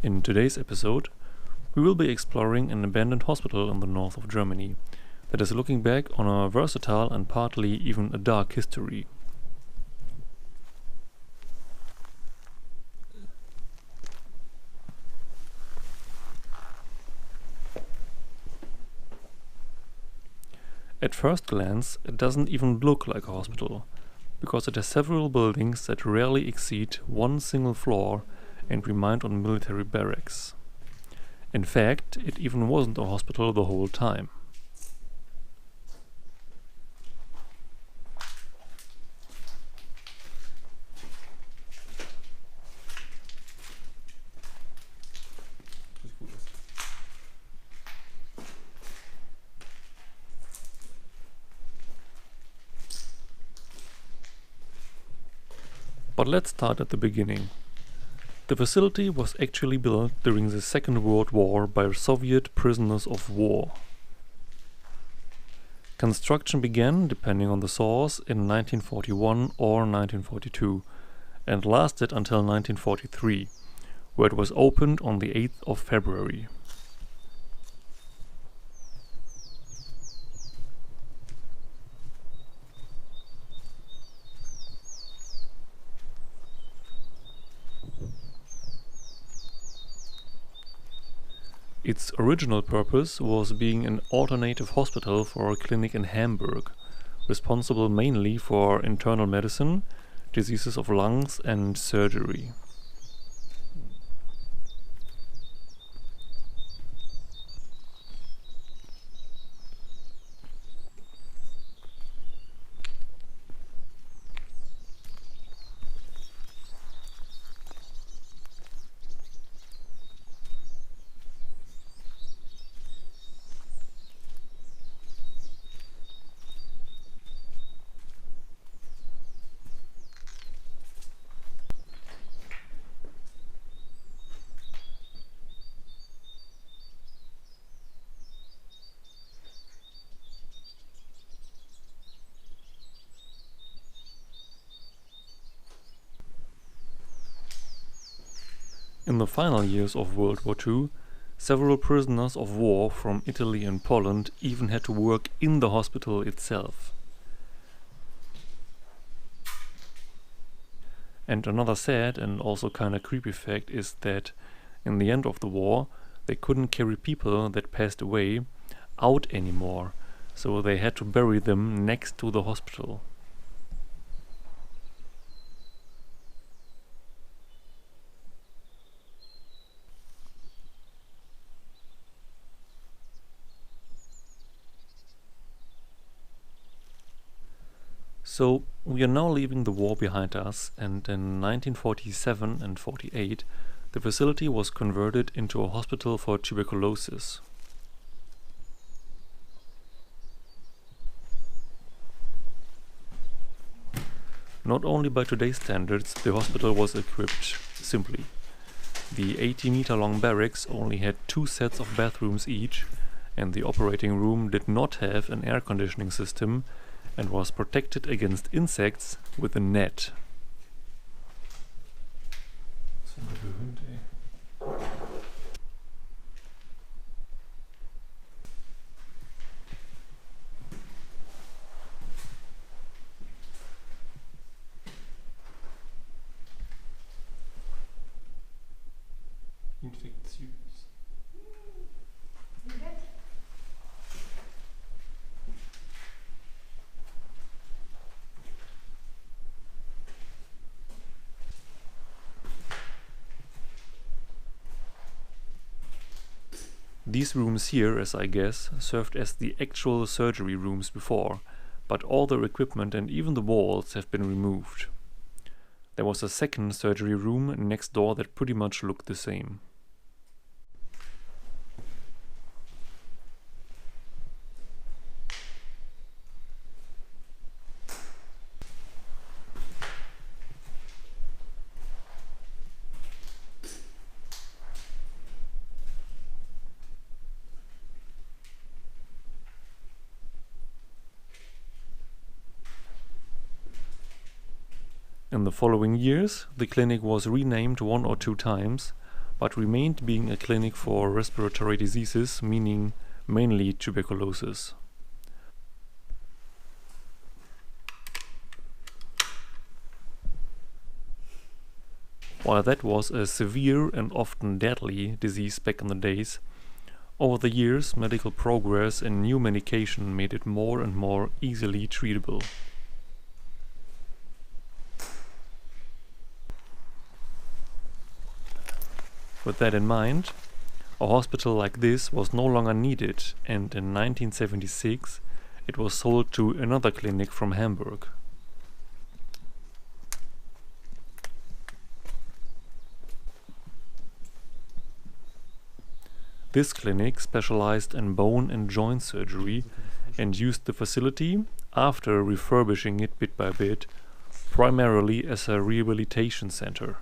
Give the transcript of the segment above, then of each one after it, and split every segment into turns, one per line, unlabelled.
In today's episode, we will be exploring an abandoned hospital in the north of Germany that is looking back on a versatile and partly even a dark history. At first glance, it doesn't even look like a hospital, because it has several buildings that rarely exceed one single floor and remind on military barracks. In fact, it even wasn't a hospital the whole time. But let's start at the beginning. The facility was actually built during the Second World War by Soviet prisoners of war. Construction began, depending on the source, in 1941 or 1942 and lasted until 1943, where it was opened on the 8th of February. Its original purpose was being an alternative hospital for a clinic in Hamburg, responsible mainly for internal medicine, diseases of lungs and surgery. In the final years of World War II, several prisoners of war from Italy and Poland even had to work in the hospital itself. And another sad and also kinda creepy fact is that in the end of the war, they couldn't carry people that passed away out anymore, so they had to bury them next to the hospital. So we are now leaving the war behind us, and in 1947 and 48 the facility was converted into a hospital for tuberculosis. Not only by today's standards, the hospital was equipped simply. The 80-meter-long barracks only had 2 sets of bathrooms each, and the operating room did not have an air conditioning system and was protected against insects with a net. These rooms here, as I guess, served as the actual surgery rooms before, but all their equipment and even the walls have been removed. There was a second surgery room next door that pretty much looked the same. In the following years, the clinic was renamed 1 or 2 times, but remained being a clinic for respiratory diseases, meaning mainly tuberculosis. While that was a severe and often deadly disease back in the days, over the years medical progress and new medication made it more and more easily treatable. With that in mind, a hospital like this was no longer needed, and in 1976 it was sold to another clinic from Hamburg. This clinic specialized in bone and joint surgery and used the facility, after refurbishing it bit by bit, primarily as a rehabilitation center.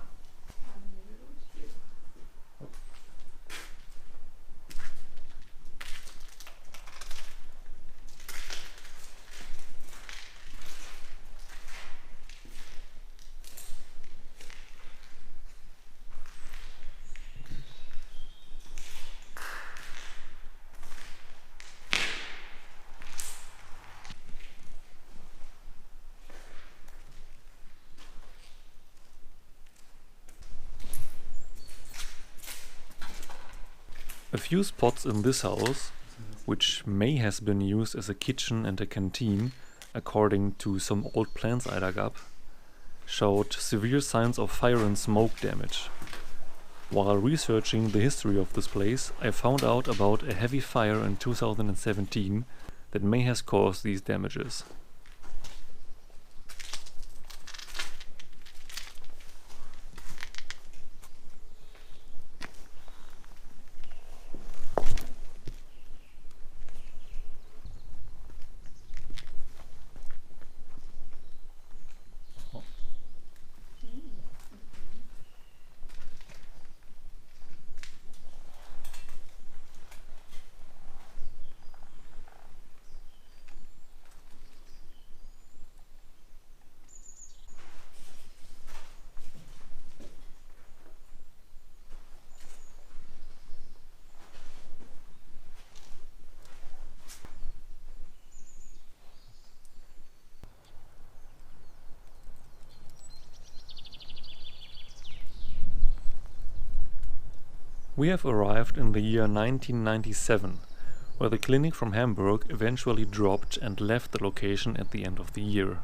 A few spots in this house, which may have been used as a kitchen and a canteen, according to some old plans I dug up, showed severe signs of fire and smoke damage. While researching the history of this place, I found out about a heavy fire in 2017 that may have caused these damages. We have arrived in the year 1997, where the clinic from Hamburg eventually dropped and left the location at the end of the year.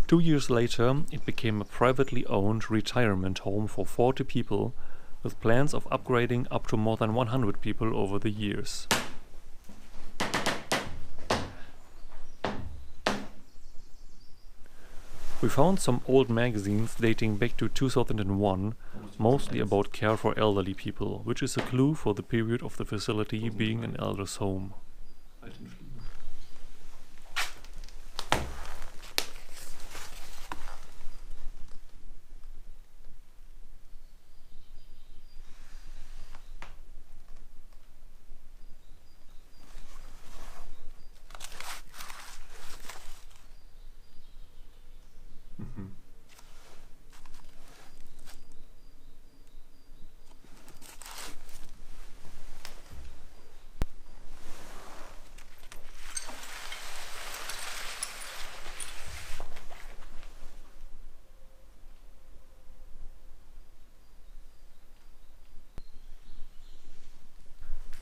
2 years later, it became a privately owned retirement home for 40 people, with plans of upgrading up to more than 100 people over the years. We found some old magazines dating back to 2001, mostly about care for elderly people, which is a clue for the period of the facility being an elder's home.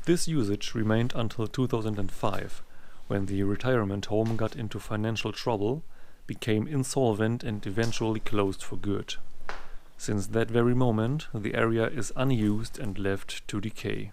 This usage remained until 2005, when the retirement home got into financial trouble, became insolvent and eventually closed for good. Since that very moment, the area is unused and left to decay.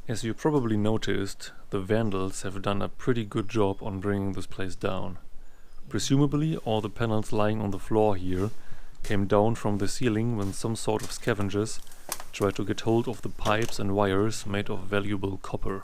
As you probably noticed, the vandals have done a pretty good job on bringing this place down. Presumably all the panels lying on the floor here came down from the ceiling when some sort of scavengers tried to get hold of the pipes and wires made of valuable copper.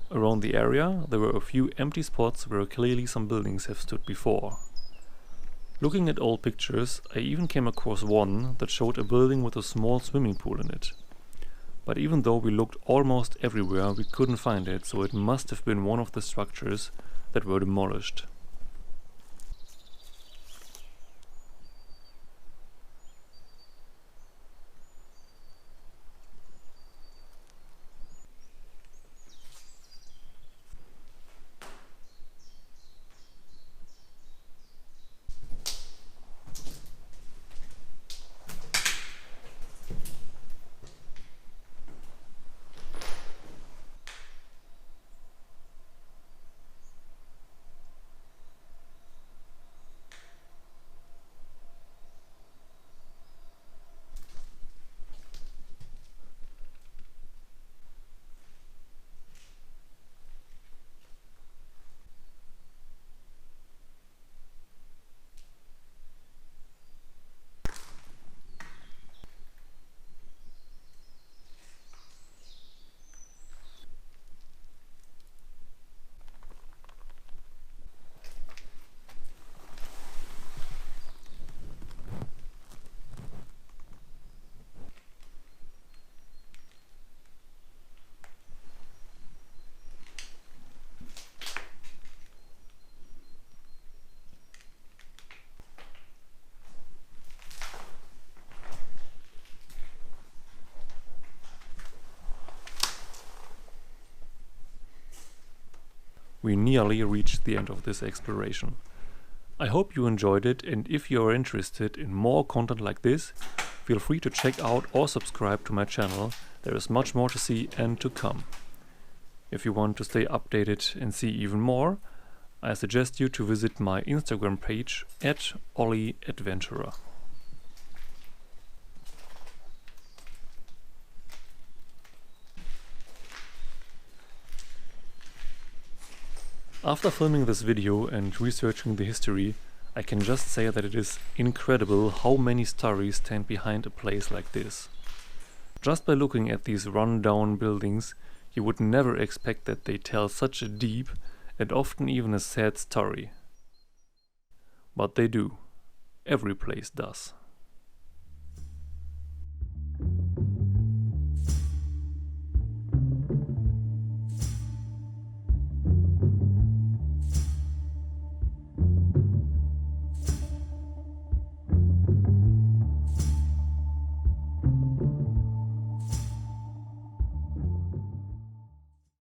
Around the area there were a few empty spots where clearly some buildings have stood before. Looking at old pictures, I even came across one that showed a building with a small swimming pool in it. But even though we looked almost everywhere, we couldn't find it, so it must have been one of the structures that were demolished. We nearly reached the end of this exploration. I hope you enjoyed it, and if you are interested in more content like this, feel free to check out or subscribe to my channel. There is much more to see and to come. If you want to stay updated and see even more, I suggest you to visit my Instagram page @OllieAdventurer. After filming this video and researching the history, I can just say that it is incredible how many stories stand behind a place like this. Just by looking at these run-down buildings, you would never expect that they tell such a deep and often even a sad story. But they do. Every place does.